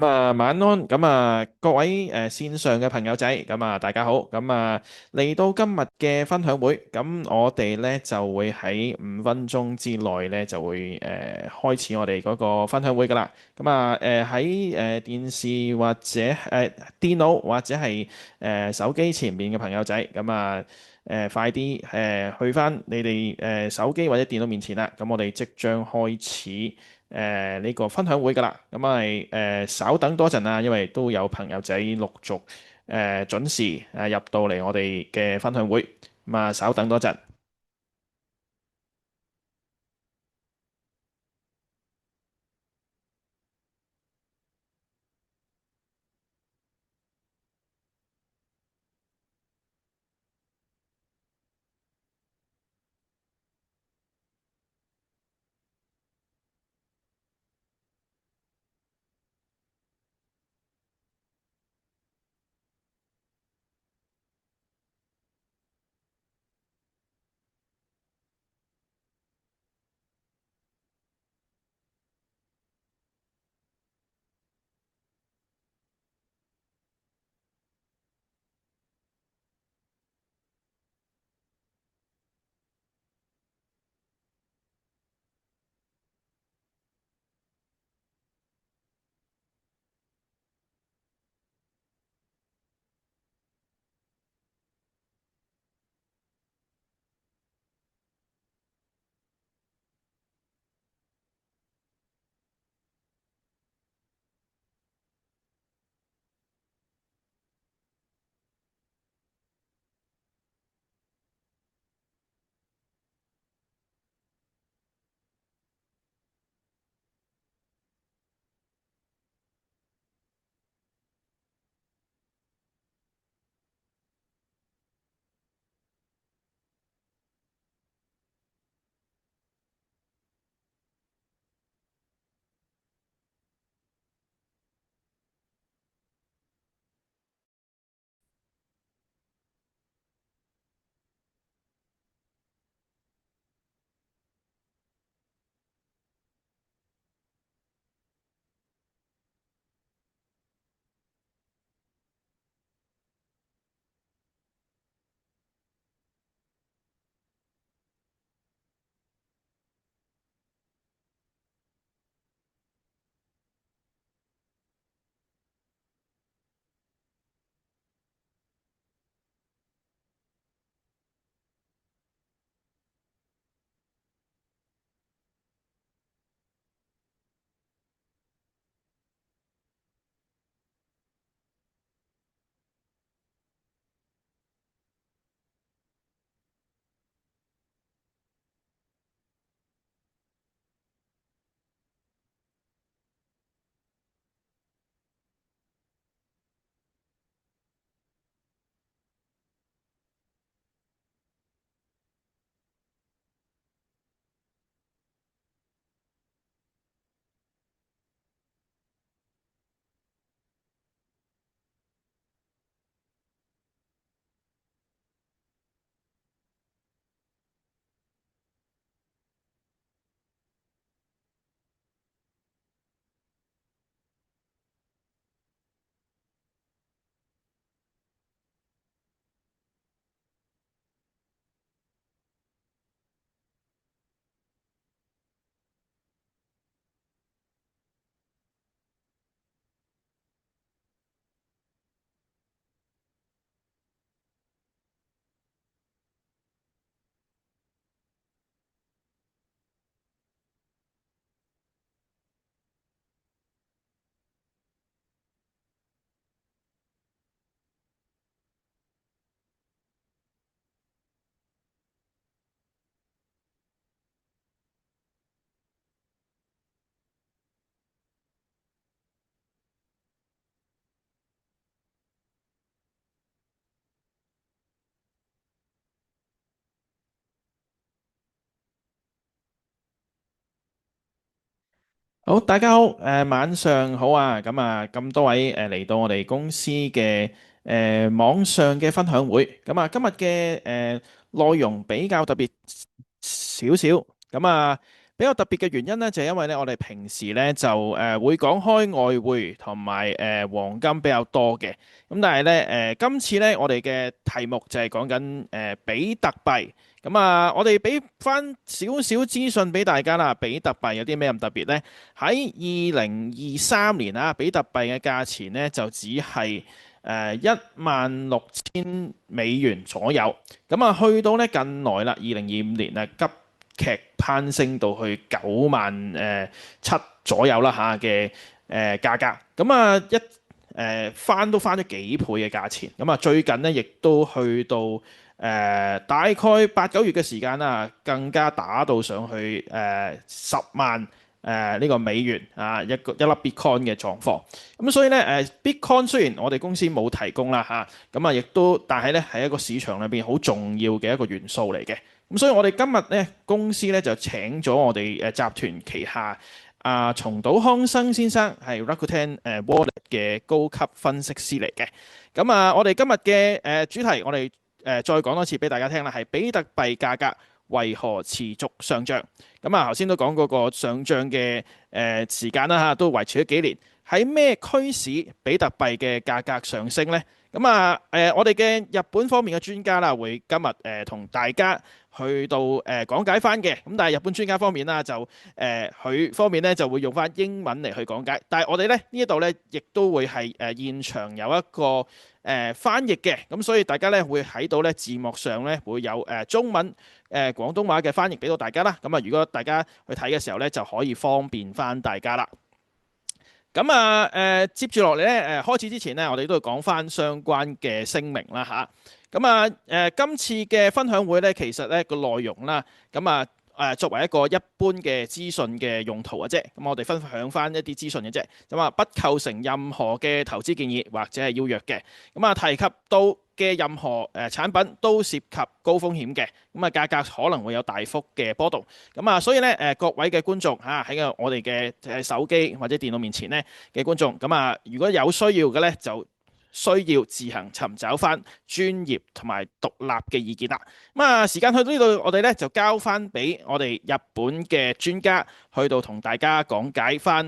晚安，各位線上嘅朋友仔，大家好，嚟到今日嘅分享會，我哋咧就會喺5分鐘之內咧就會開始我哋嗰個分享會噶啦。喺電視或者電腦或者係手機前面嘅朋友仔，快啲去翻你哋手機或者電腦面前啦。咁我哋即將開始。呢個分享會㗎啦，稍等多陣啊，因為都有朋友仔陸續準時入到嚟我哋嘅分享會，稍等多陣。好，大家好，晚上好啊！咁多位嚟到我哋公司嘅網上嘅分享會，今日嘅內容比較特別少少，比較特別嘅原因咧，就係因為咧，我哋平時咧就會講開外匯同埋黃金比較多嘅。咁但係咧今次咧我哋嘅題目就係講緊比特幣。咁啊，我哋俾翻少少資訊俾大家啦。比特幣有啲咩咁特別呢？喺2023年啊，比特幣嘅價錢咧就只係16,000美元左右。咁啊，去到咧近來啦，2025年啊急劇攀升到去9萬7左右啦嚇嘅價格，咁啊翻都翻咗幾倍嘅價錢，咁啊最近呢，亦都去到大概8、9月嘅時間啦，更加打到上去10萬呢個美元啊一粒 Bitcoin 嘅狀況，咁所以咧Bitcoin 雖然我哋公司冇提供啦嚇，咁啊亦都但係咧係一個市場裏邊好重要嘅一個元素嚟嘅。咁所以我哋今日咧公司咧就請咗我哋集團旗下松島康生先生，係 Rakuten Wallet 嘅高級分析師嚟嘅。咁啊，我哋今日嘅主題，我哋再講多次俾大家聽啦，係比特幣價格為何持續上漲？咁啊，頭先都講嗰個上漲嘅時間啦嚇，都維持咗幾年。喺咩驅使比特幣嘅價格上升呢？咁啊我哋嘅日本方面嘅專家啦，會今日同大家去到講解翻嘅。咁但係日本專家方面啦，就佢方面咧就會用翻英文嚟去講解。但係我哋咧呢一度咧，亦都會係現場有一個翻譯嘅。咁所以大家咧會喺到咧字幕上咧會有中文廣東話嘅翻譯俾到大家啦。咁啊，如果大家去睇嘅時候咧，就可以方便翻大家啦。咁啊，接住落嚟咧，開始之前咧，我哋都要講翻相關嘅聲明啦吓。咁啊，今次嘅分享會咧，其實咧個內容啦，咁啊，作為一個一般嘅資訊嘅用途嘅啫。咁我哋分享翻一啲資訊嘅啫。咁啊，不構成任何嘅投資建議或者係邀約嘅。咁啊，提及到嘅任何產品都涉及高風險嘅，咁啊價格可能會有大幅嘅波動，咁啊所以咧各位嘅觀眾嚇喺我哋嘅手機或者電腦面前咧嘅觀眾，咁啊如果有需要嘅咧就需要自行尋找翻專業同埋獨立嘅意見啦。咁啊時間去到呢度，我哋咧就交翻俾我哋日本嘅專家去到同大家講解翻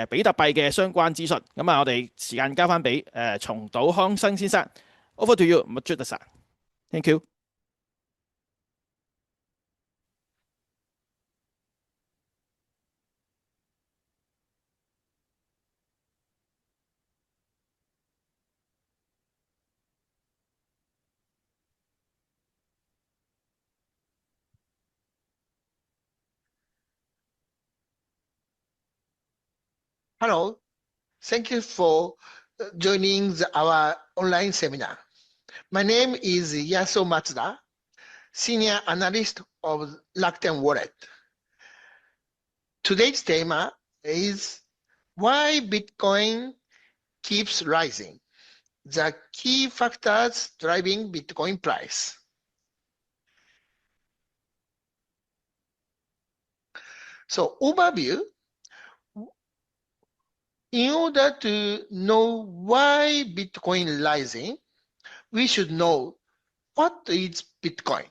比特幣嘅相關資訊。咁啊我哋時間交翻俾松島康生先生。Over to you, Majuda-san. Thank you. Hello, thank you for joining our online seminar. My name is Yasuo Matsuda, Senior Analyst of Rakuten Wallet. Today's theme is why Bitcoin keeps rising, the key factors driving Bitcoin price. So overview, in order to know why Bitcoin is rising, we should know what is Bitcoin.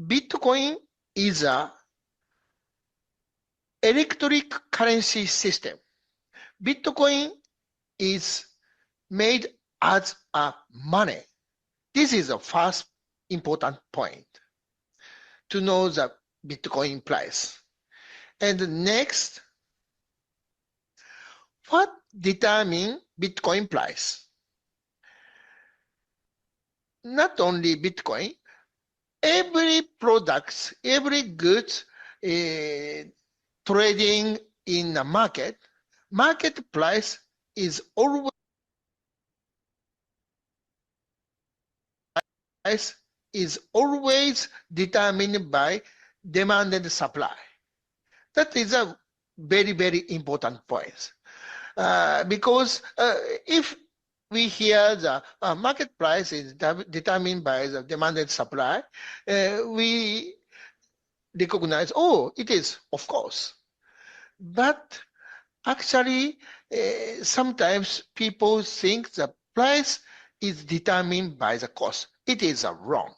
Bitcoin is an electronic currency system. Bitcoin is made as a money. This is the first important point to know the Bitcoin price. And next, what determines Bitcoin price? Not only Bitcoin, every product, every goods trading in the market price is always determined by demand and supply. That is a very, very important point. Because if we hear the market price is determined by the demand and supply, we recognize, oh, it is, of course. But actually, sometimes people think the price is determined by the cost. It is wrong.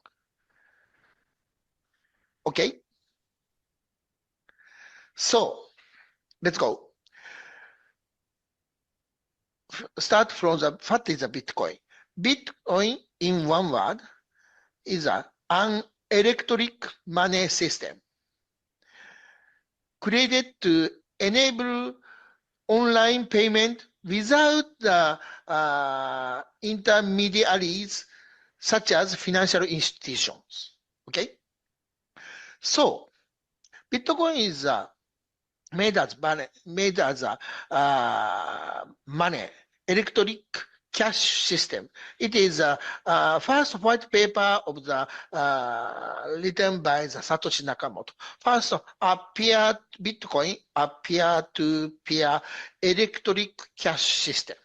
Okay? So, let's go. Start from what is a Bitcoin? Bitcoin, in one word, is an electronic money system created to enable online payment without the intermediaries such as financial institutions. Okay? So, Bitcoin is made as money, electronic cash system. It is first white paper of the written by the Satoshi Nakamoto. First, Bitcoin, a peer-to-peer electronic cash system.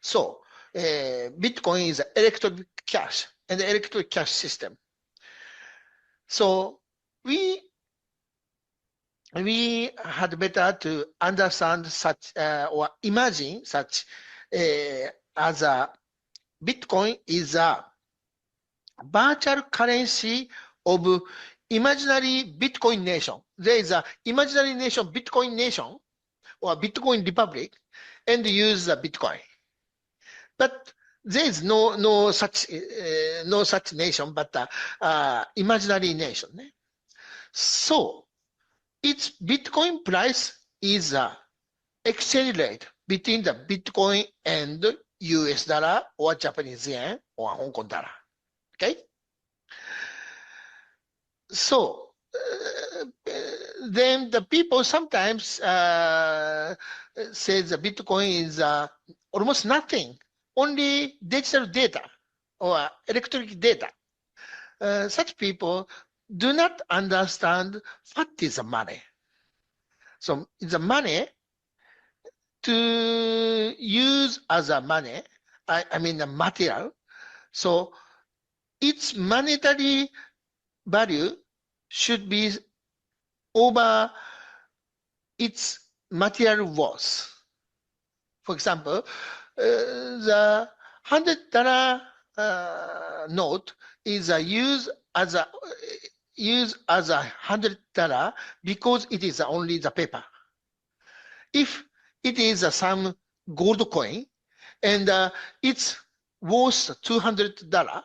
So, Bitcoin is electronic cash and electronic cash system. So, we had better to understand such or imagine such as a Bitcoin is a virtual currency of imaginary Bitcoin nation. There is a imaginary nation, Bitcoin nation, or Bitcoin republic, and use the Bitcoin. But there is no such nation, but imaginary nation. So its Bitcoin price is exchange rate between the Bitcoin and US dollar or Japanese yen or Hong Kong dollar. Okay? So then the people sometimes say the Bitcoin is almost nothing, only digital data or electronic data. Such people do not understand what is the money. So the money to use as a money, I mean a material. So its monetary value should be over its material worth. For example, the $100 note is used as a $100 because it is only the paper. If it is some gold coin and it's worth $200,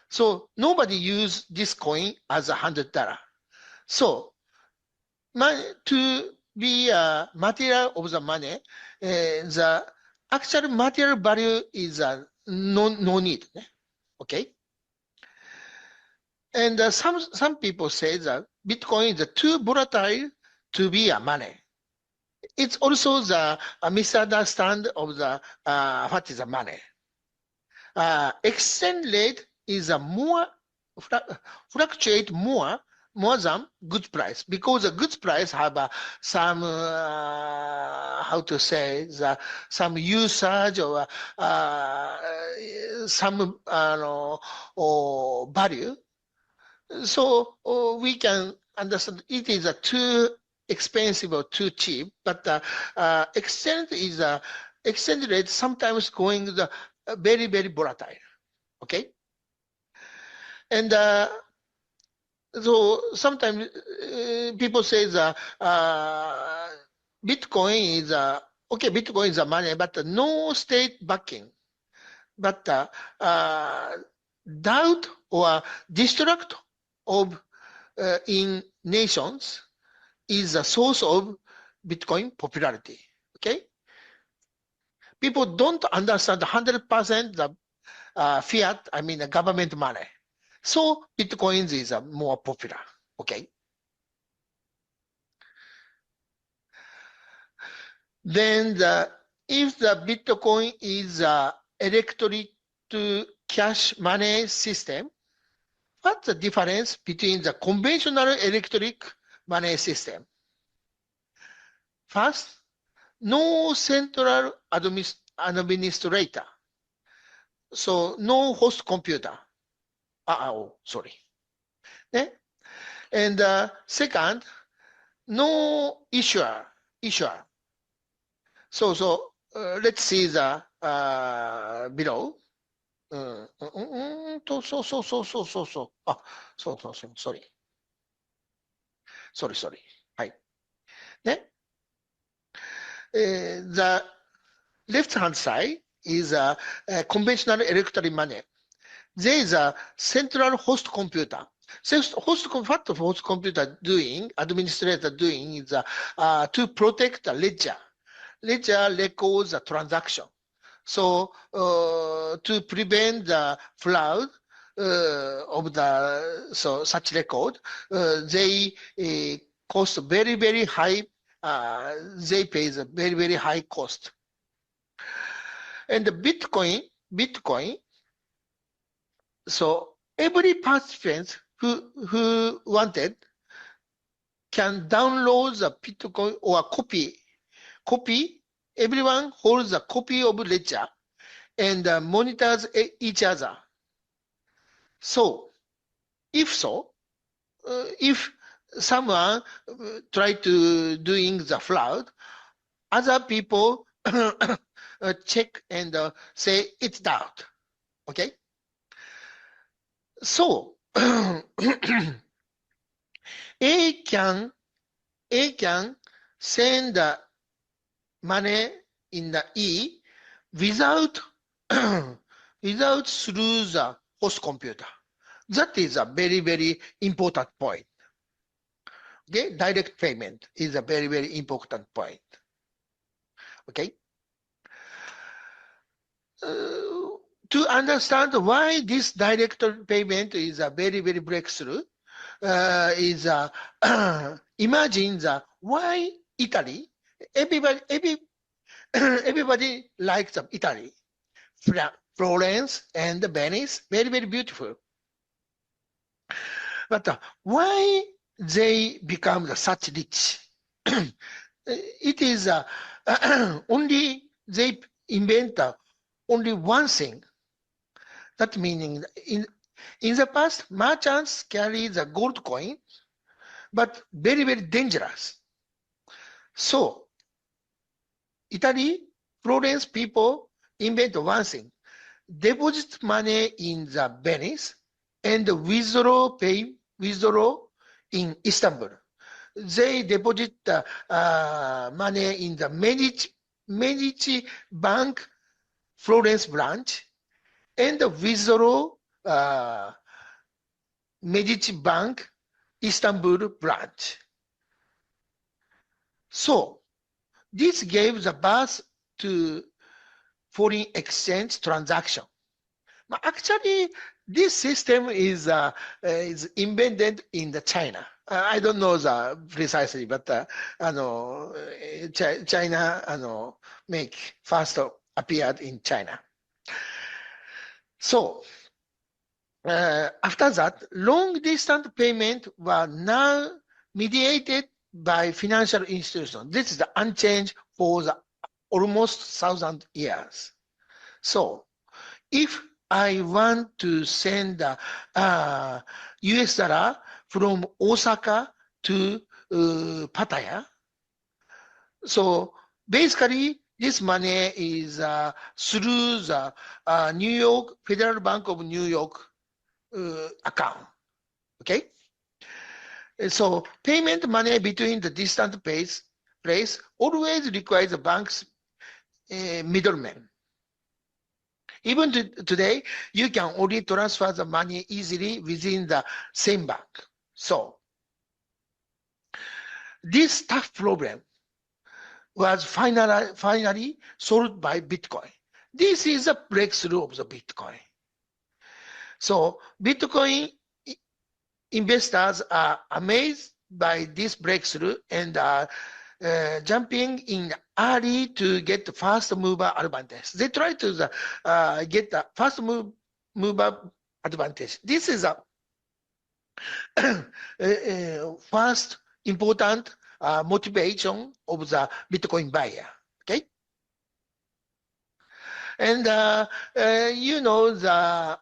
so nobody use this coin as $100. So to be a material of the money, the actual material value is no need. Okay. And some people say that Bitcoin is too volatile to be a money. It's also the misunderstand of the what is the money. Exchange rate is a more fluctuate more than goods price, because the goods price have some how to say some usage or some value. So we can understand it is too expensive or too cheap, but exchange rate sometimes going very volatile. Okay, and so sometimes people say that Bitcoin is okay. Bitcoin is a money, but no state backing. But doubt or distrust of in nations is a source of Bitcoin popularity. Okay, people don't understand 100% the fiat, I mean the government money. So Bitcoins is more popular. Okay. Then if the Bitcoin is electronic to cash money system, what's the difference between the conventional electronic money system? First, no central administrator. So no host computer. Sorry. And second, no issuer. So let's see the below. Sorry. sorry. はい。ね。The left hand side is a conventional electronic money. There is a central host computer. What the host computer doing, administrator doing is to protect the ledger. Ledger records the transaction. So to prevent the fraud of such record, they cost very high. They pay a very high cost. And the Bitcoin. So every participant who wanted can download the Bitcoin or copy. Everyone holds a copy of ledger and monitors each other. So, if someone try to doing the fraud, other people check and say it's doubt. Okay. So A can send the money in the E without through the host computer. That is a very important point. Okay, direct payment is a very important point. Okay. To understand why this direct payment is a very breakthrough, is imagine why Italy. Everybody likes Italy, Florence and Venice, very beautiful. But why they become such rich? It is only they invent only one thing. That meaning in the past, merchants carry the gold coin, but very dangerous. So Italy, Florence people invent one thing: deposit money in the Venice and withdraw in Istanbul. They deposit money in the Medici Bank Florence branch and withdraw Medici Bank Istanbul branch. So this gave the birth to foreign exchange transaction. But actually, this system is invented in the China. I don't know precisely, but China make first appeared in China. So after that, long distance payment were now mediated by financial institutions. This is the unchanged for the almost 1,000 years. So if I want to send US dollar from Osaka to Pattaya, so basically this money is through the Federal Bank of New York account. Okay. So payment money between the distant place always requires the bank's middleman. Even today, you can only transfer the money easily within the same bank. So this tough problem was finally solved by Bitcoin. This is a breakthrough of the Bitcoin. So Bitcoin investors are amazed by this breakthrough and are jumping in early to get the first mover advantage. They try to get the first mover advantage. This is a first important motivation of the Bitcoin buyer. Okay, and you know the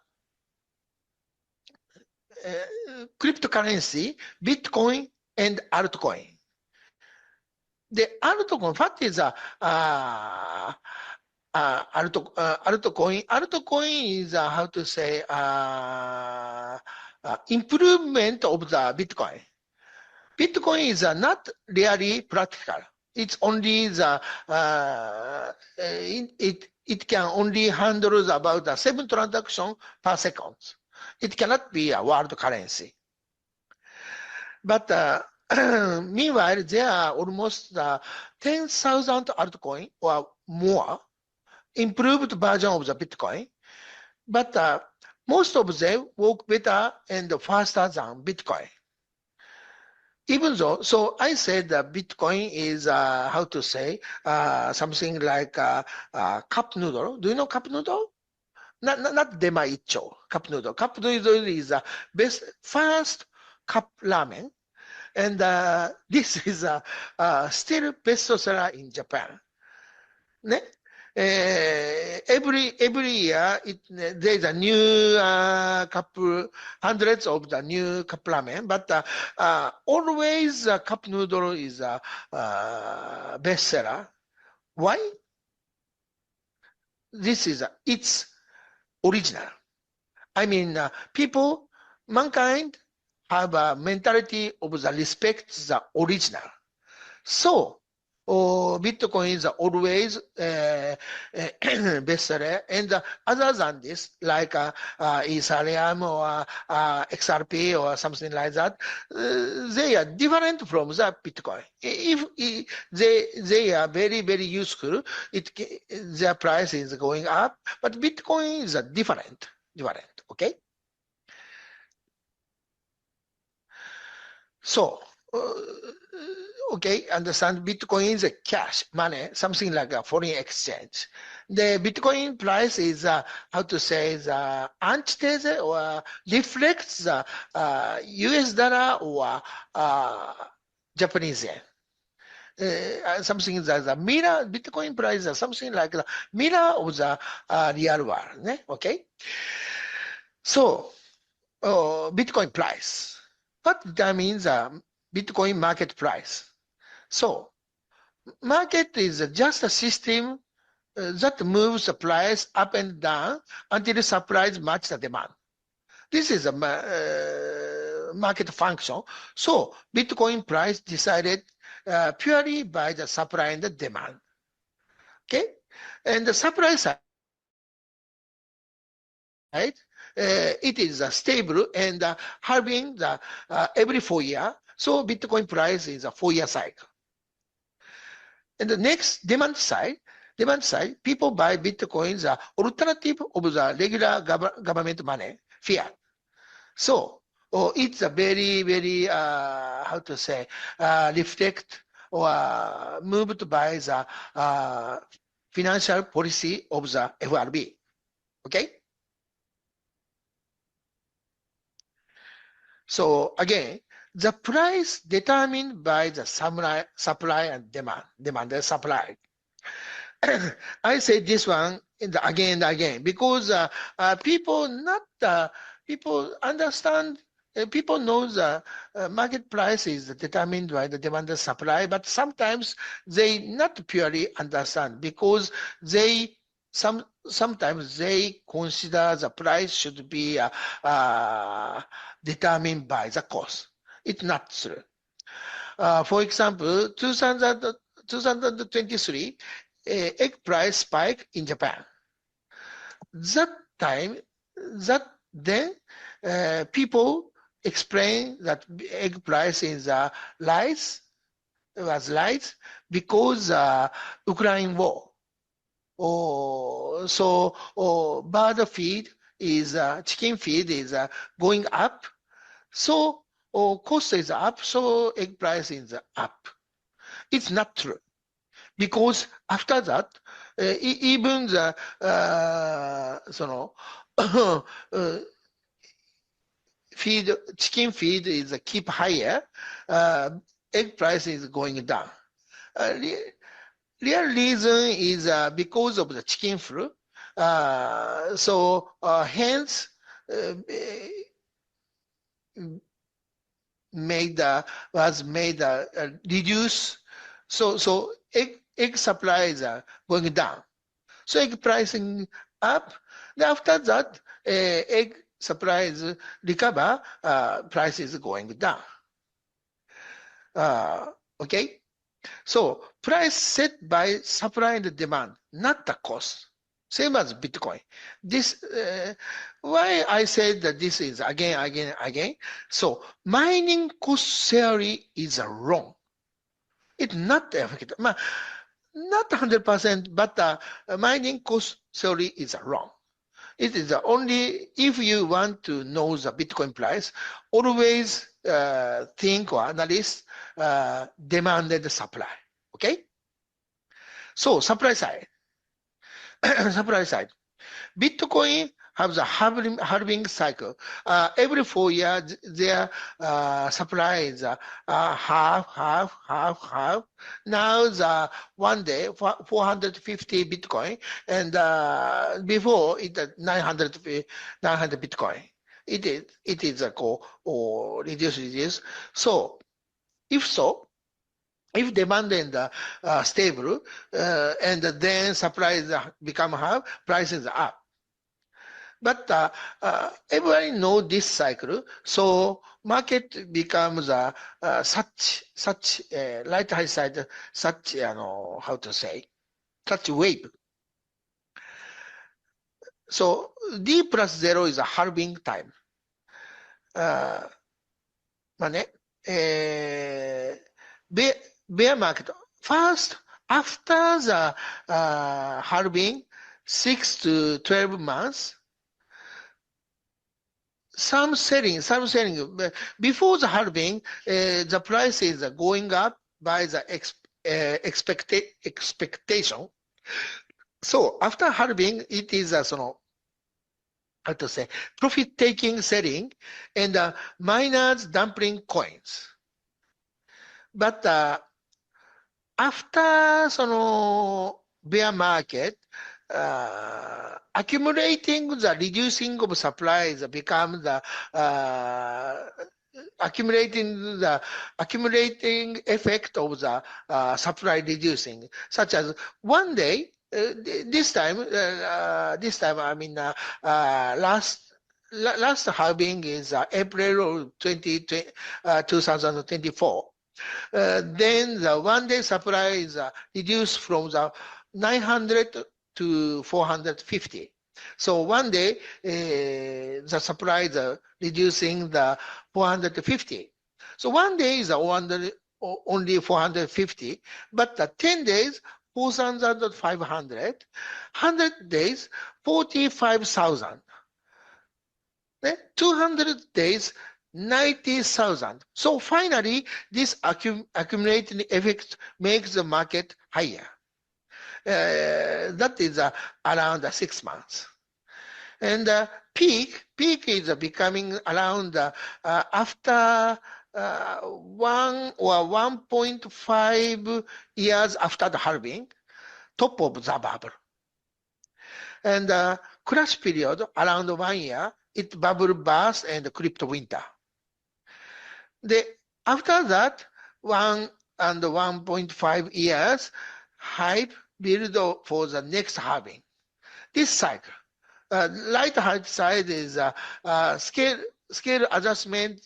cryptocurrency, Bitcoin and altcoin. The altcoin, what is altcoin? Altcoin is how to say improvement of the Bitcoin. Bitcoin is not really practical. It's only it can only handle about 7 transactions per second. It cannot be a world currency. But meanwhile, there are almost 10,000 altcoins or more improved version of the Bitcoin. But most of them work better and faster than Bitcoin. Even though, so I said that Bitcoin is, how to say, something like cup noodle. Do you know cup noodle? Not demaicho, cup noodle. Cup noodle is the best, first cup ramen. And this is still bestseller in Japan. Every year there's a new couple, hundreds of the new cup ramen, but always cup noodle is a bestseller. Why? This is it's original. I mean, people, mankind have a mentality of the respect the original. So Bitcoin is always bestseller, and other than this, like Ethereum or XRP or something like that, they are different from the Bitcoin. If they are very, very useful, their price is going up, but Bitcoin is different, okay? So, okay, understand Bitcoin is a cash, money, something like a foreign exchange. The Bitcoin price is, how to say, the antithese or reflects the US dollar or Japanese yen. Something that the mirror, Bitcoin price is something like the mirror of the real world, okay? So, Bitcoin price. What that means Bitcoin market price. So, market is just a system that moves the price up and down until the supply match the demand. This is a market function. So, Bitcoin price decided purely by the supply and the demand. Okay, and the supply side, it is stable and halving the every 4 years. So Bitcoin price is a 4-year cycle. And the next demand side, people buy Bitcoins alternative of the regular government money, fiat. So it's a very, very, how to say, reflect or moved by the financial policy of the FRB. Okay? So again, the price determined by the supply and demand and supply. I say this one again and again because people understand. People know the market price is determined by the demand and supply, but sometimes they not purely understand because sometimes they consider the price should be determined by the cost. It's not true. For example, 2023, egg price spike in Japan. Then people explain that egg price is rise because Ukraine war. Bird feed is chicken feed is going up, so cost is up, so egg price is up. It's not true because after that, even the chicken feed is keep higher, egg price is going down. Real reason is because of the chicken flu. Hence was made reduce. So egg supplies are going down. So egg pricing up. Then after that, egg supplies recover, price is going down. Okay? So price set by supply and demand, not the cost. Same as Bitcoin. This why I said that this is again. So mining cost theory is wrong. It's not effective. Not 100%, but mining cost theory is wrong. It is only if you want to know the Bitcoin price, always think or analyze demand and supply. Okay? So supply side. Supply side. Bitcoin has a halving cycle. Every 4 years, their supply is half. Now the one day 450 Bitcoin, and before it 900 Bitcoin. It is a go or reduce. So if demand and stable, and then supply is become half, prices are up. But everybody know this cycle, so market becomes such light high side, such how to say, such wave. So D plus 0 is a halving time. まあね、bear market. First, after the halving, 6 to 12 months, some selling. Before the halving, the price is going up by the expectation. So after halving, it is how to say, profit-taking selling and miners dumping coins. But after bear market, accumulating the reducing of supplies becomes the accumulating effect of the supply reducing, such as one day. This time I mean last halving is April 2024. Then the one day supply is reduced from the 900 to 450. So one day the supply is reducing the 450. So one day is only 450, but the 10 days 4,500, 100 days 45,000, 200 days 90,000. So finally, this accumulating effect makes the market higher. That is around 6 months. And peak is becoming around after 1 or 1.5 years after the halving, top of the bubble. And crash period around 1 year, it bubble burst and crypto winter. After that, 1 and 1.5 years, hype build for the next halving. This cycle, light hype side is scale adjustment,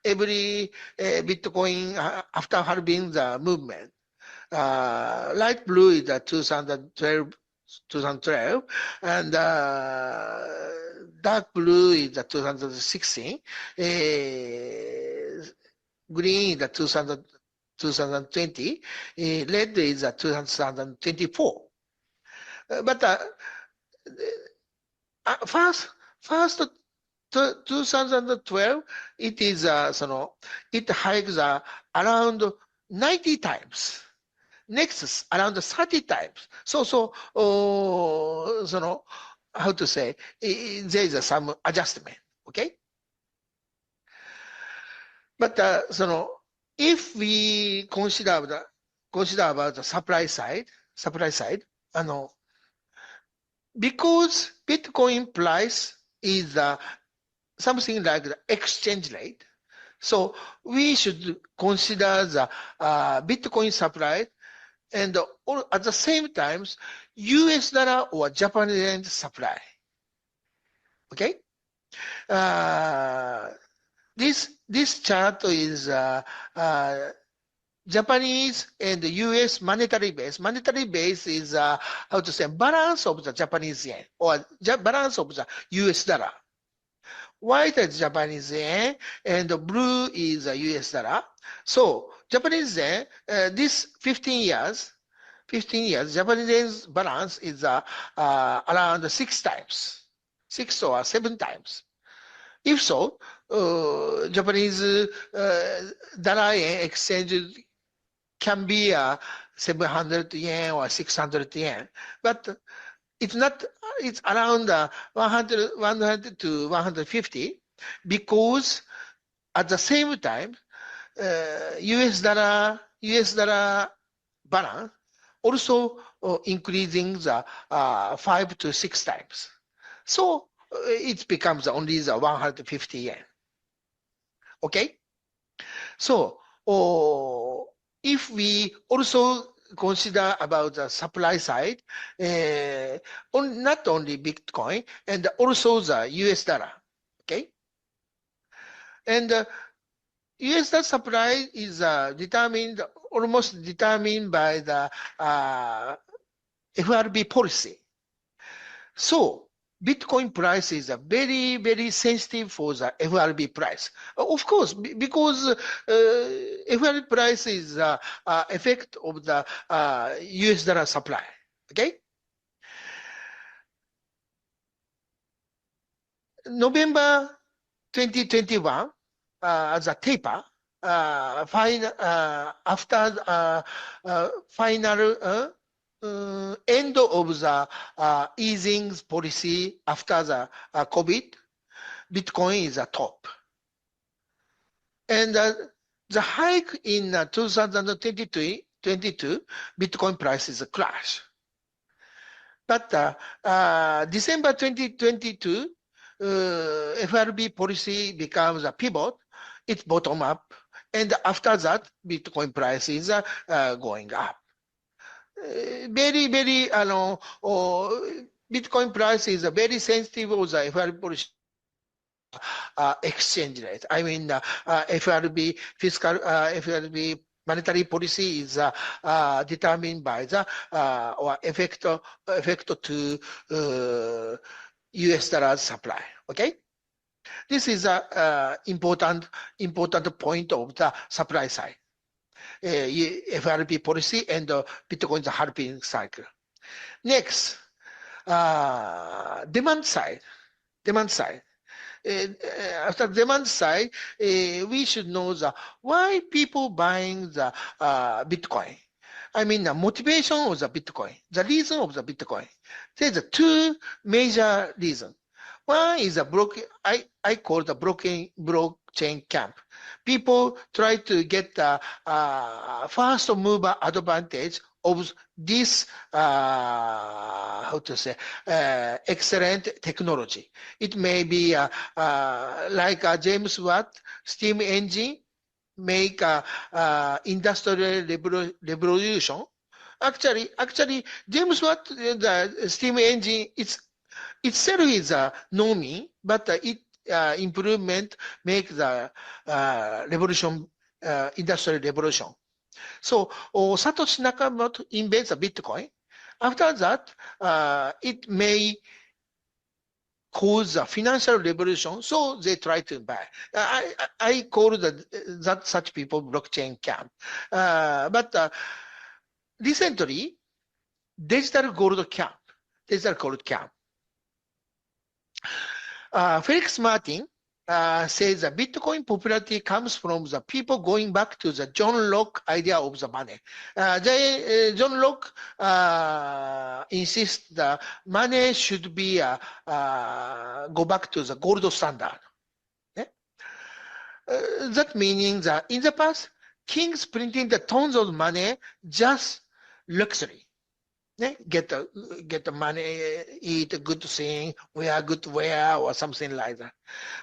every Bitcoin after halving the movement. Light blue is 2012, and dark blue is 2016. Green is 2020. Red is 2024. But first 2012, it is it hikes around 90 times. Next, around 30 times. So how to say, there is some adjustment. Okay. But if we consider about the supply side, because Bitcoin price is something like the exchange rate, so we should consider the Bitcoin supply and at the same time US dollar or Japanese yen supply. Okay. This chart is Japanese and the US monetary base. Monetary base is how to say balance of the Japanese yen or balance of the US dollar. White is Japanese yen and the blue is a US dollar. So Japanese yen, this 15 years, Japanese yen's balance is around 6 times, 6 or 7 times. If so, Japanese dollar yen exchange can be 700 yen or 600 yen, but it's not. It's around 100 to 150 because at the same time, US dollar balance also increasing the 5 to 6 times. So it becomes only the 150 yen. Okay? So if we also consider about the supply side, not only Bitcoin and also the US dollar. Okay? And US dollar supply is almost determined by the FRB policy. So Bitcoin price is very, very sensitive for the FRB price. Of course, because FRB price is effect of the US dollar supply. Okay? November 2021, as a taper, after final end of the easing policy after the COVID, Bitcoin is a top. And the hike in 2022, Bitcoin price is a crash. But December 2022, FRB policy becomes a pivot, it's bottom up, and after that, Bitcoin price is going up. Very, very, Bitcoin price is very sensitive of the FRB policy exchange rate. I mean, FRB FRB monetary policy is determined by the or effect to US dollar supply. Okay, this is a important point of the supply side. FRB policy and Bitcoin's halving cycle. Next, demand side. After demand side, we should know why people buying the Bitcoin. I mean, the motivation of the Bitcoin, the reason of the Bitcoin. There's two major reasons. One is I call the blockchain camp. People try to get the first mover advantage of this, excellent technology. It may be like a James Watt steam engine make industrial revolution. Actually, James Watt, the steam engine, itself is no mean, but it improvement make the revolution, industrial revolution. So Satoshi Nakamoto invents a Bitcoin. After that, it may cause a financial revolution, so they try to buy. I call that such people blockchain camp. But recently, digital gold camp. Felix Martin says that Bitcoin popularity comes from the people going back to the John Locke idea of the money. John Locke insists that money should be go back to the gold standard. That meaning that in the past, kings printing the tons of money just luxury. Get the money, eat a good thing, wear good wear, or something like that.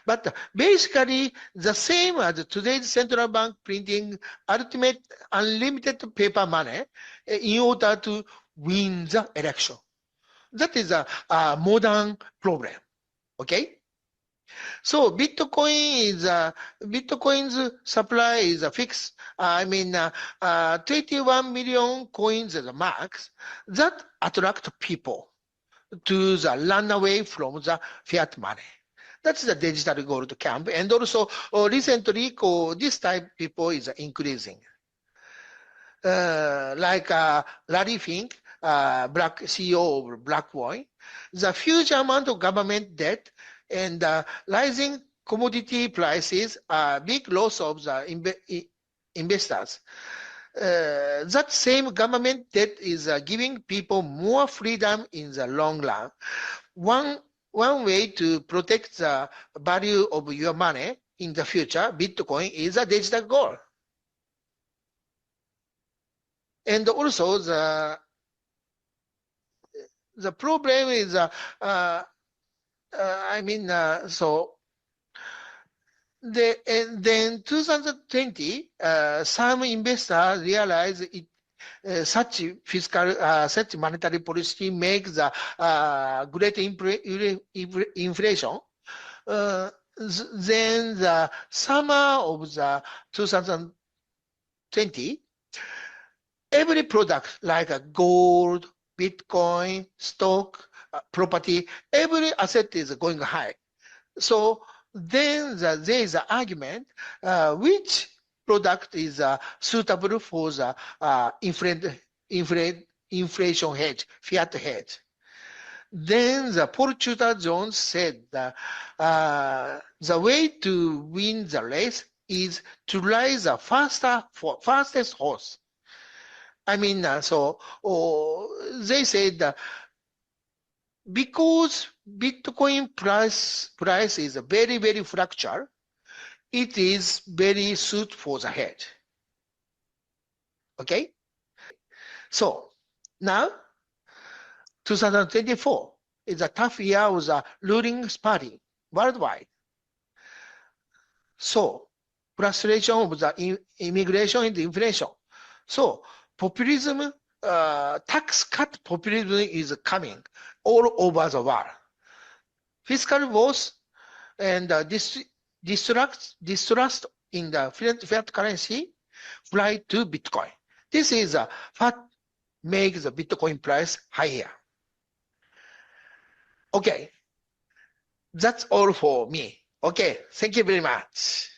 But basically, the same as today's central bank printing ultimate unlimited paper money in order to win the election. That is a modern problem. Okay. So Bitcoin's supply is a fixed. 21 million coins is the max that attract people to the run away from the fiat money. That's the digital gold camp. And also recently, this type people is increasing. Like Larry Fink, Black CEO of BlackCoin, the huge amount of government debt and rising commodity prices are big loss of the investors. That same government debt is giving people more freedom in the long run. One way to protect the value of your money in the future, Bitcoin is a digital gold. And also the problem is, then 2020, some investors realize such monetary policy makes the great inflation. Then the summer of the 2020, every product like gold, Bitcoin, stock, property, every asset is going high. So then there is an argument which product is suitable for the inflation hedge, fiat hedge. Then the Paul Tudor Jones said that the way to win the race is to ride the fastest horse. They said because Bitcoin price is very, very fractal, it is very suit for the hedge. Okay? So now 2024 is a tough year of the ruling party worldwide. So frustration of the immigration and inflation. So populism, tax cut populism is coming all over the world. Fiscal woes and distrust in the fiat currency fly to Bitcoin. This is what makes the Bitcoin price higher. Okay, that's all for me. Okay, thank you very much.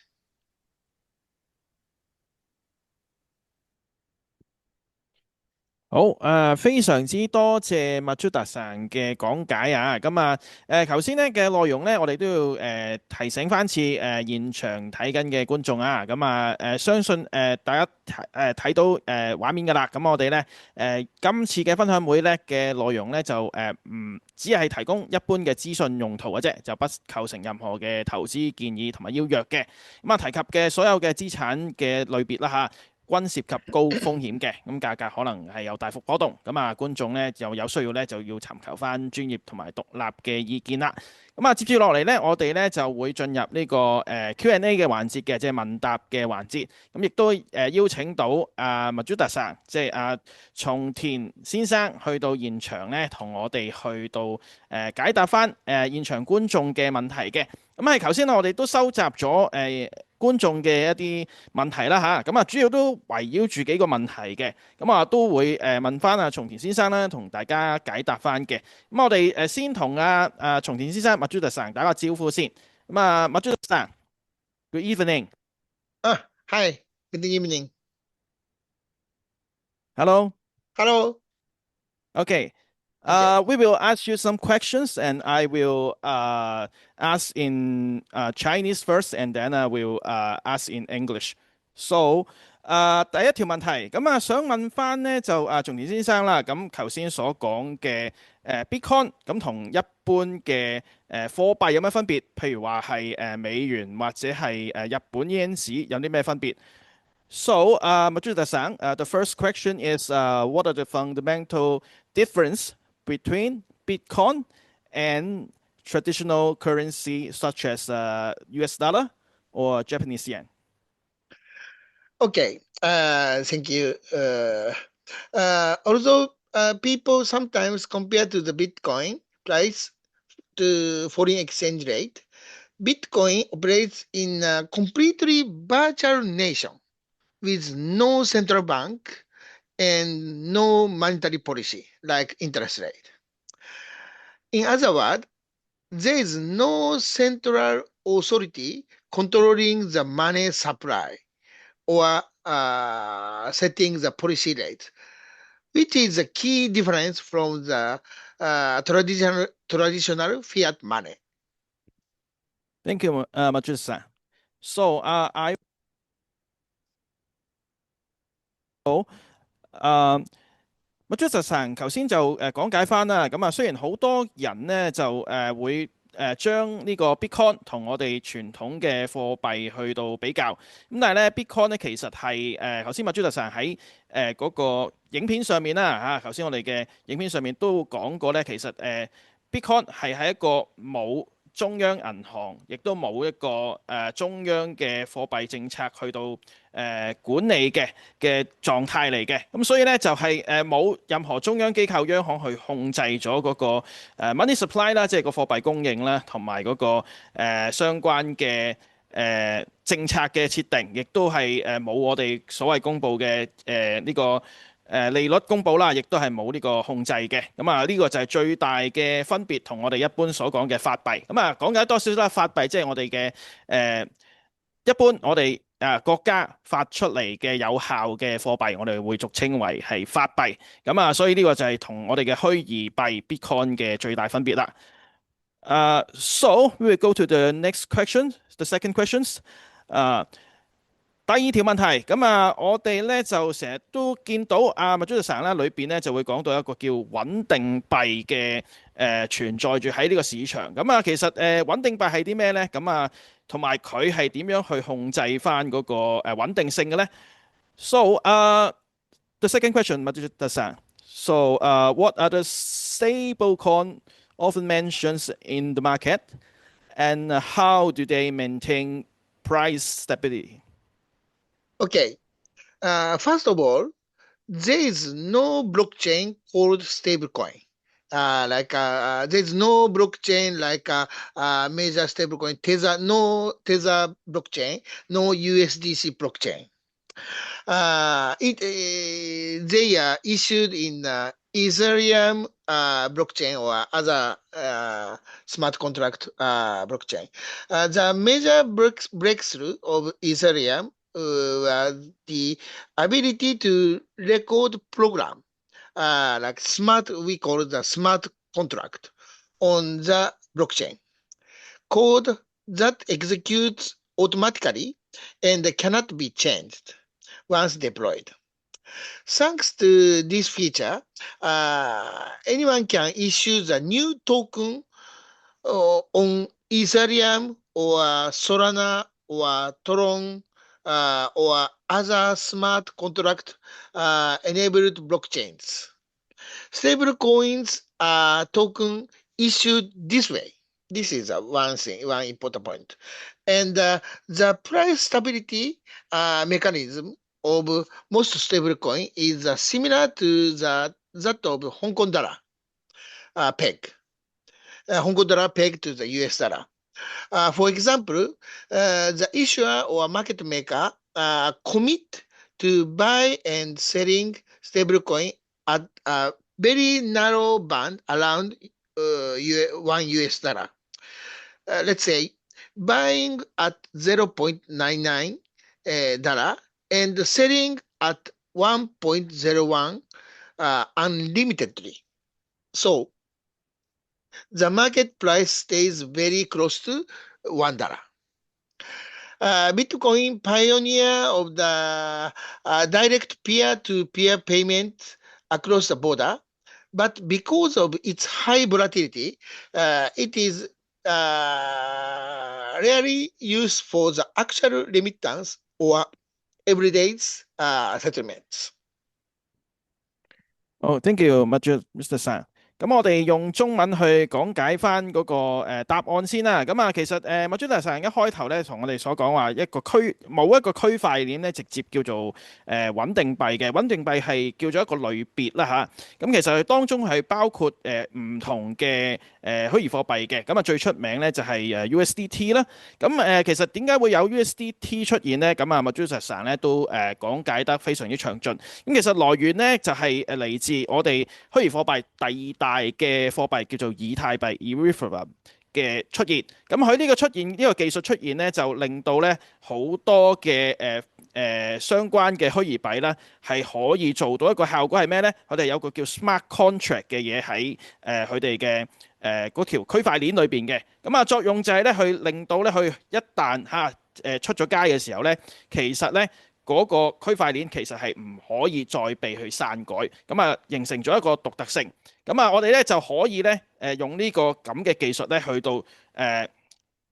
好，非常之多謝麥朱達神嘅講解啊！咁啊，頭先咧嘅內容咧，我哋都要提醒翻次現場睇緊嘅觀眾啊！咁啊相信大家睇到畫面㗎啦。咁我哋咧今次嘅分享會咧嘅內容咧就唔只係提供一般嘅資訊用途嘅啫，就不構成任何嘅投資建議同埋邀約嘅。咁啊提及嘅所有嘅資產嘅類別啦嚇，均涉及高風險嘅，咁價格可能係有大幅波動，咁啊觀眾咧就有需要咧就要尋求翻專業同埋獨立嘅意見啦。咁啊接住落嚟咧，我哋咧就會進入呢個Q&A 嘅環節嘅，即係問答嘅環節。咁亦都邀請到麥朱達生，即係松田先生去到現場咧，同我哋去到解答翻現場觀眾嘅問題嘅。咁係頭先我哋都收集咗觀眾嘅一啲問題啦嚇，咁啊主要都圍繞住幾個問題嘅，咁啊都會問翻松田先生啦，同大家解答翻嘅。咁我哋先同松田先生麥朱達生打個招呼先。咁啊麥朱達生 ，Good evening。Hi, good evening. Hello. Hello. Okay. We will ask you some questions, and I will ask in Chinese first, and then I will ask in English. So，第一條問題，咁啊想問翻呢就松田先生啦，咁頭先所講嘅Bitcoin，咁同一般嘅貨幣有咩分別？譬如話係美元或者係日本 yen 紙有啲咩分別？So, Matsuda-san, the first question is, what are the fundamental difference between Bitcoin and traditional currency such as US dollar or Japanese yen? Okay, thank you. Although people sometimes compare to the Bitcoin price to foreign exchange rate, Bitcoin operates in a completely virtual nation with no central bank and no monetary policy like interest rate. In other words, there is no central authority controlling the money supply or setting the policy rate, which is a key difference from the traditional fiat money. Thank you, Matsuda-san. So, Matsuda-san頭先就講解翻啦，咁啊雖然好多人呢就會將呢個 Bitcoin 同我哋傳統嘅貨幣去到比較，咁但係咧 Bitcoin 咧其實係頭先 Matsuda-san喺嗰個影片上面啦嚇，頭先我哋嘅影片上面都講過咧，其實Bitcoin 係喺一個冇中央銀行，亦都冇一個中央嘅貨幣政策去到管理嘅狀態嚟嘅，咁所以咧就係冇任何中央機構央行去控制咗嗰個money supply 啦，即係個貨幣供應啦，同埋嗰個相關嘅政策嘅設定，亦都係冇我哋所謂公佈嘅呢個利率公佈啦，亦都係冇呢個控制嘅。咁啊，呢個就係最大嘅分別同我哋一般所講嘅法幣。咁啊，講解多少少啦，法幣即係我哋嘅一般我哋國家發出嚟嘅有效嘅貨幣，我哋會俗稱為係法幣。咁啊，所以呢個就係同我哋嘅虛擬幣 Bitcoin 嘅最大分別啦。So we will go to the next question, the second questions. 第二條問題，咁啊，我哋咧就成日都見到麥朱成咧裏邊咧就會講到一個叫穩定幣嘅存在住喺呢個市場。咁啊，其實穩定幣係啲咩咧？咁啊，同埋佢係點樣去控制翻嗰個穩定性嘅咧？So, the second question, Matsuda-san. So, what are the stablecoin often mentioned in the market, and how do they maintain price stability? Okay. First of all, there is no blockchain called stablecoin. There is no blockchain like major stablecoin Tether, no Tether blockchain, no USDC blockchain. They are issued in Ethereum blockchain or other smart contract blockchain. The major breakthrough of Ethereum was the ability to record program like smart, we call it the smart contract on the blockchain. Code that executes automatically and cannot be changed once deployed. Thanks to this feature, anyone can issue the new token on Ethereum or Solana or Tron or other smart contract enabled blockchains. Stablecoins are token issued this way. This is one thing, one important point. And the price stability mechanism of most stablecoin is similar to that of Hong Kong dollar peg. Hong Kong dollar peg to the US dollar. For example, the issuer or market maker commit to buy and selling stablecoin at a very narrow band around 1 US dollar. Let's say buying at 0.99 dollar and selling at 1.01 unlimitedly. So the market price stays very close to $1. Bitcoin, pioneer of the direct peer-to-peer payment across the border, but because of its high volatility, it is rarely used for the actual remittance or everyday settlements. Oh, thank you, Mr. San. 咁我哋用中文去講解翻嗰個答案先啦。咁啊，其實麥專特一開頭咧，同我哋所講話冇一個區塊鏈咧，直接叫做穩定幣嘅。穩定幣係叫做一個類別啦嚇。咁其實當中係包括唔同嘅虛擬貨幣嘅。咁啊，最出名咧就係USDT 啦。咁其實點解會有 USDT 出現呢？咁啊，麥專特咧都講解得非常之詳盡。咁其實來源呢，就係嚟自我哋虛擬貨幣第二大嘅貨幣叫做以太幣 Ethereum 嘅出現。咁佢呢個出現呢個技術出現呢，就令到咧好多嘅相關嘅虛擬幣咧係可以做到一個效果係咩呢？佢哋有個叫 smart contract 嘅嘢喺佢哋嘅嗰條區塊鏈裏邊嘅。咁啊，作用就係咧去令到咧佢一旦出咗街嘅時候咧，其實咧嗰個區塊鏈其實係唔可以再被去篡改，咁啊形成咗一個獨特性。咁啊，我哋咧就可以咧用呢個咁嘅技術咧去到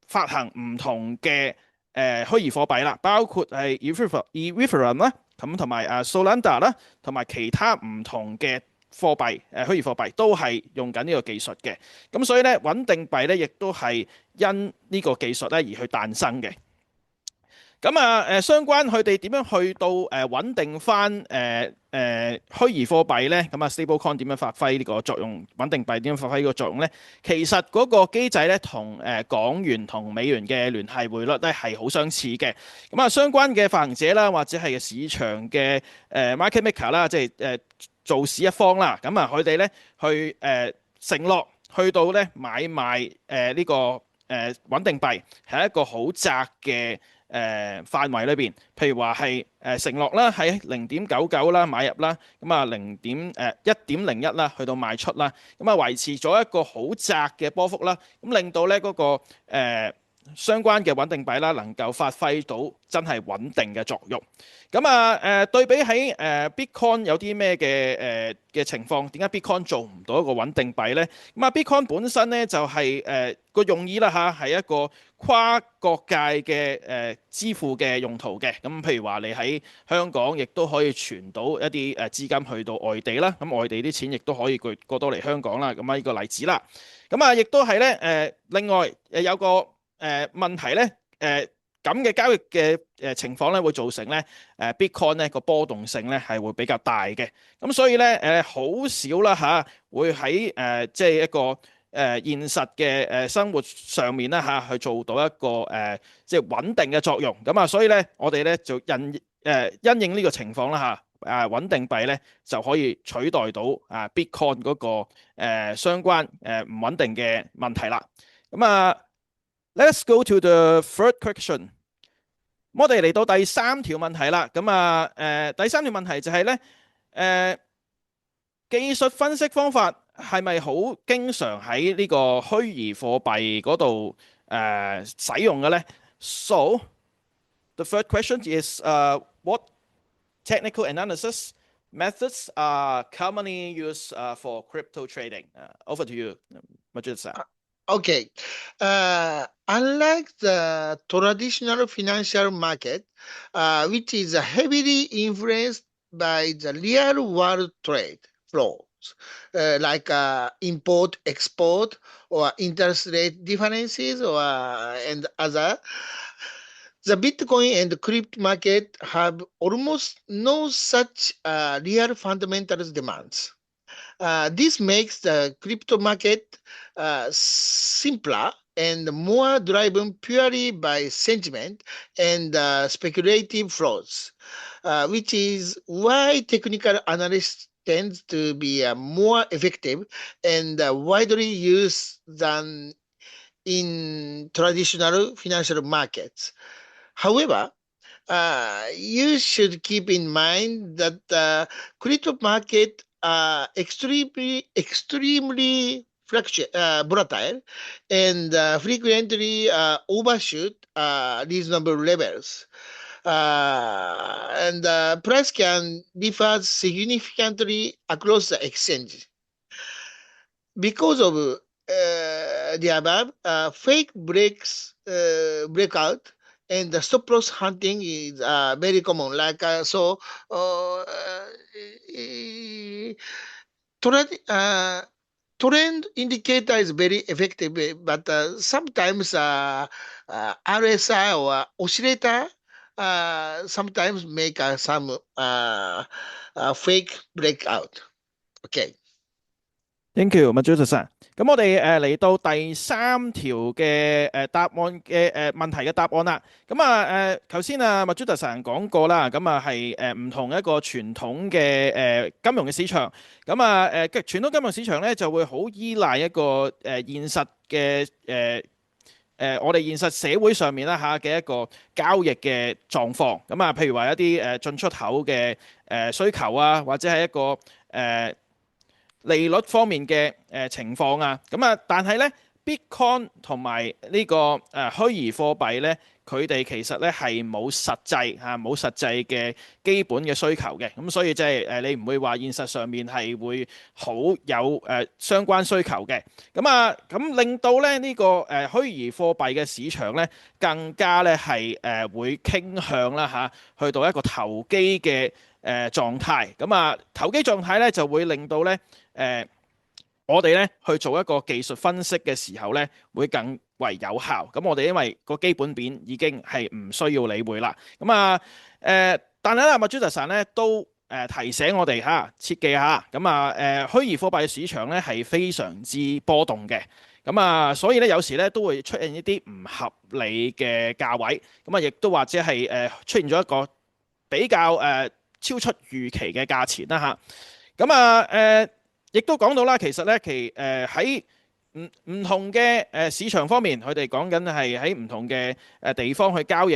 發行唔同嘅虛擬貨幣啦，包括係 Ethereum 啦，咁同埋Solana 啦，同埋其他唔同嘅貨幣虛擬貨幣都係用緊呢個技術嘅。咁所以咧穩定幣咧亦都係因呢個技術咧而去誕生嘅。咁相關佢哋點樣去到穩定翻虛擬貨幣咧？咁stablecoin 點樣發揮呢個作用？穩定幣點樣發揮呢個作用咧？其實嗰個機制咧，同港元同美元嘅聯繫匯率咧係好相似嘅。咁相關嘅發行者啦，或者係市場嘅market maker 啦，即係做市一方啦。咁佢哋咧去承諾去到咧買賣呢個穩定幣係一個好窄嘅範圍裏邊，譬如話係承諾啦，喺0.99啦買入啦，咁1.01啦去到賣出啦，咁維持咗一個好窄嘅波幅啦，咁令到咧嗰個相關嘅穩定幣啦，能夠發揮到真係穩定嘅作用。咁對比喺Bitcoin 有啲咩嘅情況？點解 Bitcoin 做唔到一個穩定幣呢？Bitcoin 本身咧就係個用意啦嚇，係一個跨國界嘅支付嘅用途嘅。咁譬如話你喺香港亦都可以傳到一啲資金去到外地啦，咁外地啲錢亦都可以過到嚟香港啦。咁呢個例子啦。咁亦都係咧另外有個問題咧咁嘅交易嘅情況咧，會造成咧Bitcoin 咧個波動性咧係會比較大嘅。咁所以咧好少啦嚇，會喺即係一個現實嘅生活上面啦嚇，去做到一個即係穩定嘅作用。咁所以咧我哋咧就因應呢個情況啦嚇，穩定幣咧就可以取代到Bitcoin 嗰個相關唔穩定嘅問題啦。Let's go to the third question。我哋嚟到第三條問題啦。第三條問題就係咧，技術分析方法係咪好經常喺呢個虛擬貨幣嗰度使用嘅咧？So the third question is what technical analysis methods are commonly used for crypto trading? Over to you, Majid. Okay. Unlike the traditional financial market, which is heavily influenced by the real world trade flows, like import, export, or interest rate differences, and other, the Bitcoin and crypto market have almost no such real fundamentals demands. This makes the crypto market simpler and more driven purely by sentiment and speculative flows, which is why technical analysis tends to be more effective and widely used than in traditional financial markets. However, you should keep in mind that the crypto market are extremely volatile and frequently overshoot reasonable levels. And price can differ significantly across the exchange. Because of the above, fake breakout and the stop loss hunting is very common. trend indicator is very effective, but sometimes RSI or oscillator sometimes make some fake breakout. Okay. Thank you，麥 Joseph。咁我哋嚟到第三條嘅答案嘅問題嘅答案啦。咁頭先麥 Joseph 講過啦，咁係唔同一個傳統嘅金融嘅市場。咁傳統金融市場咧就會好依賴一個現實嘅我哋現實社會上面啦嘅一個交易嘅狀況。咁譬如話一啲進出口嘅需求啊，或者係一個利率方面嘅情況啊，但係咧 Bitcoin 同埋呢個虛擬貨幣咧，佢哋其實咧係冇實際嘅基本嘅需求嘅，咁所以即係你唔會話現實上面係會好有相關需求嘅，咁令到咧呢個虛擬貨幣嘅市場咧更加咧係會傾向啦去到一個投機嘅狀態，投機狀態咧就會令到咧我哋咧去做一個技術分析嘅時候咧，會更為有效。咁我哋因為個基本面已經係唔需要理會啦。但係咧，麥朱特神咧都提醒我哋切記下。虛擬貨幣嘅市場咧係非常之波動嘅。所以咧有時咧都會出現一啲唔合理嘅價位。亦都或者係出現咗一個比較超出預期嘅價錢啦亦都講到啦，其實咧喺唔同嘅市場方面，佢哋講緊係喺唔同嘅地方去交易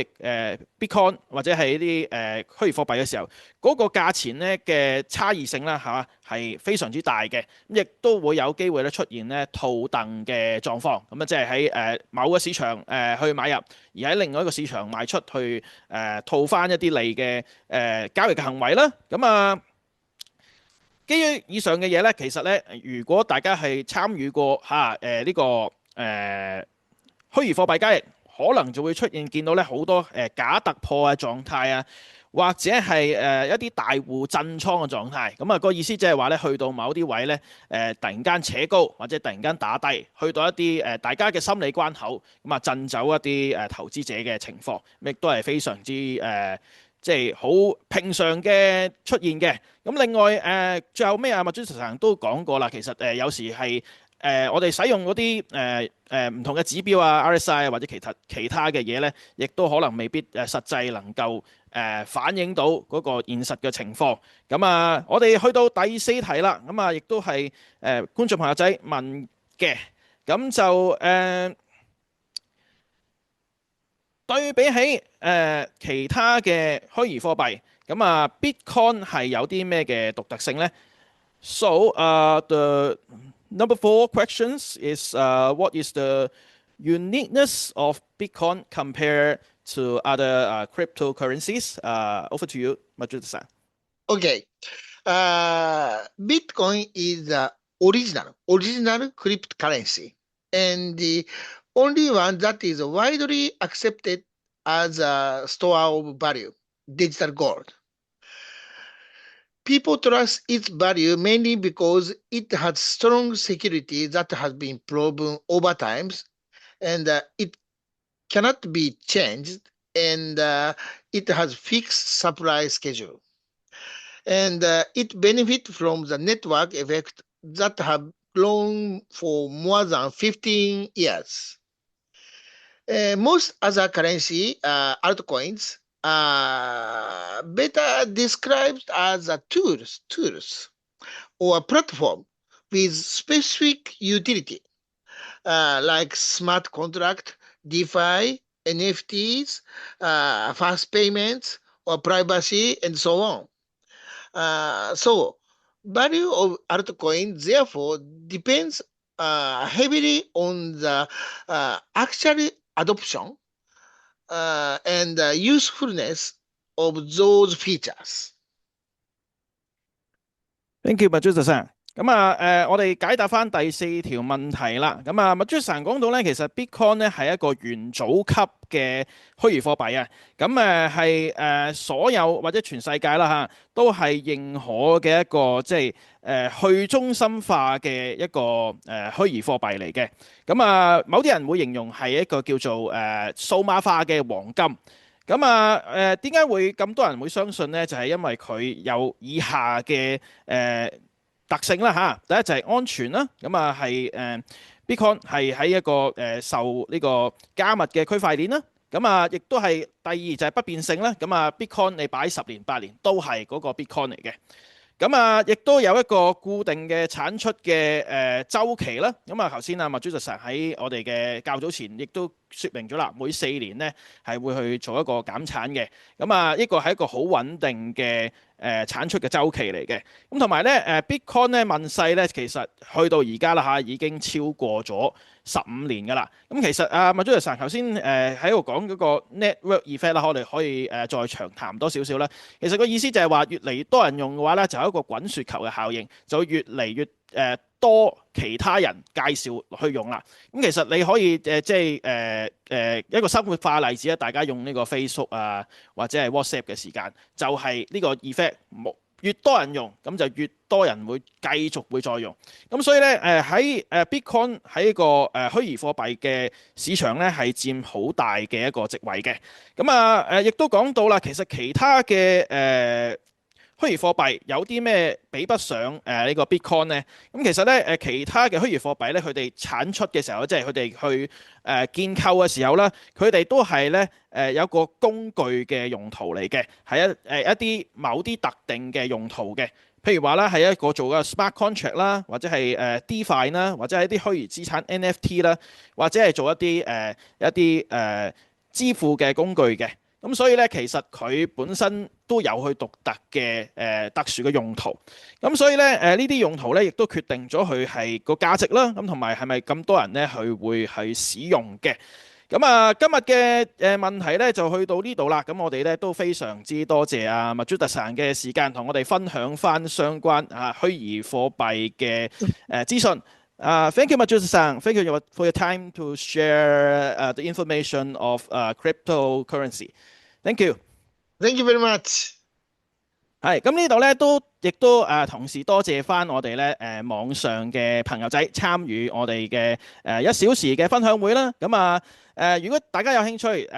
Bitcoin 或者係啲虛擬貨幣嘅時候，嗰個價錢咧嘅差異性啦係非常之大嘅，亦都會有機會咧出現咧套戥嘅狀況，即係喺某個市場去買入，而喺另外一個市場賣出去套翻一啲利嘅交易嘅行為啦，基於以上嘅嘢咧，其實咧，如果大家係參與過呢個虛擬貨幣交易，可能就會出現見到咧好多假突破嘅狀態啊，或者係一啲大戶震倉嘅狀態。個意思即係話咧，去到某啲位咧突然間扯高，或者突然間打低，去到一啲大家嘅心理關口，震走一啲投資者嘅情況，亦都係非常之即係好平常嘅出現嘅。另外最後尾麥朱成都講過啦，其實有時係我哋使用嗰啲唔同嘅指標RSI 或者其他嘅嘢咧，亦都可能未必實際能夠反映到嗰個現實嘅情況。我哋去到第四題啦，亦都係觀眾朋友仔問嘅，對比起其他嘅虛擬貨幣，Bitcoin 係有啲咩嘅獨特性呢？ So the number four questions is what is the uniqueness of Bitcoin compared to other cryptocurrencies? Over to you, Majid-san. Okay. Bitcoin is the original cryptocurrency, and the only one that is widely accepted as a store of value, digital gold. People trust its value mainly because it has strong security that has been proven over times, and it cannot be changed, and it has fixed supply schedule. And it benefits from the network effect that have grown for more than 15 years. Most other currency, altcoins, are better described as tools or a platform with specific utility, like smart contract, DeFi, NFTs, fast payments, or privacy, and so on. So value of altcoin therefore depends heavily on the actual adoption and usefulness of those features. Thank you, Majid-san。咁啊，我哋解答翻第4條問題啦。咁啊，麥朱神講到咧，其實 Bitcoin 咧係一個元祖級嘅虛擬貨幣啊。咁係所有或者全世界啦嚇，都係認可嘅一個即係去中心化嘅一個虛擬貨幣嚟嘅。咁啊，某啲人會形容係一個叫做數碼化嘅黃金。咁啊，點解會咁多人會相信呢？就係因為佢有以下嘅特性啦嚇。第一就係安全啦，咁啊係Bitcoin 係喺一個受呢個加密嘅區塊鏈啦。咁啊，亦都係第二就係不變性啦。咁啊，Bitcoin 你擺10年8年都係嗰個 Bitcoin 嚟嘅。咁啊，亦都有一個固定嘅產出嘅週期啦。咁啊，頭先啊麥朱就成喺我哋嘅較早前亦都説明咗啦，每4年咧係會去做一個減產嘅。咁啊，呢個係一個好穩定嘅產出嘅週期嚟嘅。咁同埋咧Bitcoin 咧問世咧，其實去到而家啦嚇，已經超過咗15年㗎啦。咁其實啊麥朱就成頭先喺度講嗰個 network effect 啦，我哋可以再長談多少少啦。其實個意思就係話，越嚟越多人用嘅話咧，就有一個滾雪球嘅效應，就越嚟越多其他人介紹去用啦。咁其實你可以即係一個生活化例子咧，大家用呢個 Facebook 啊或者係 WhatsApp 嘅時間，就係呢個 effect 越多人用，咁就越多人會繼續會再用。咁所以咧喺Bitcoin 喺個虛擬貨幣嘅市場咧係佔好大嘅一個席位嘅。咁啊亦都講到啦，其實其他嘅虛擬貨幣有啲咩比不上呢個 Bitcoin 呢？咁其實咧其他嘅虛擬貨幣咧，佢哋產出嘅時候，即係佢哋去建構嘅時候咧，佢哋都係咧有一個工具嘅用途嚟嘅，係一啲某啲特定嘅用途嘅。譬如話咧，係一個做嘅 smart contract 啦，或者係DeFi 啦，或者係一啲虛擬資產 NFT 啦，或者係做一啲支付嘅工具嘅。咁所以咧，其實佢本身都有佢獨特嘅特殊嘅用途。咁所以咧呢啲用途咧，亦都決定咗佢係個價值啦。咁同埋係咪咁多人咧佢會係使用嘅？咁啊，今日嘅問題咧就去到呢度啦。咁我哋咧都非常之多謝啊麥朱特神嘅時間，同我哋分享翻相關虛擬貨幣嘅資訊。Thank you, Majusa-san. Thank you for your time to share the information of cryptocurrency. Thank you. Thank you very much. 係咁呢度咧，亦都同時多謝翻我哋咧網上嘅朋友仔參與我哋嘅1小時嘅分享會啦。咁如果大家有興趣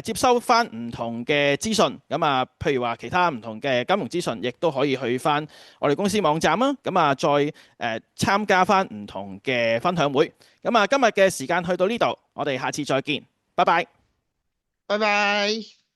接收翻唔同嘅資訊，咁譬如話其他唔同嘅金融資訊，亦都可以去翻我哋公司網站啦。咁再參加翻唔同嘅分享會。咁今日嘅時間去到呢度，我哋下次再見，拜拜。拜拜。